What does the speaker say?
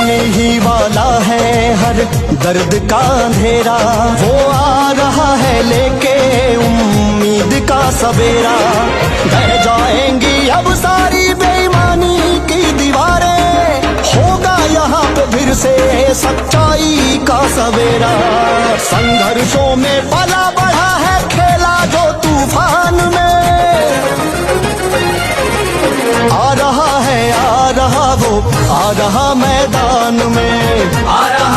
आने ही वाला है हर दर्द का अंधेरा, वो आ रहा है लेके उम्मीद का सवेरा। ढह जाएंगी अब सारी बेईमानी की दीवारें, होगा यहाँ पे फिर से सच्चाई का सवेरा। संघर्षों में पला बढ़ा है खेला जो तूफान में, आ रहा है आ रहा वो आ रहा मैदान में, आ रहा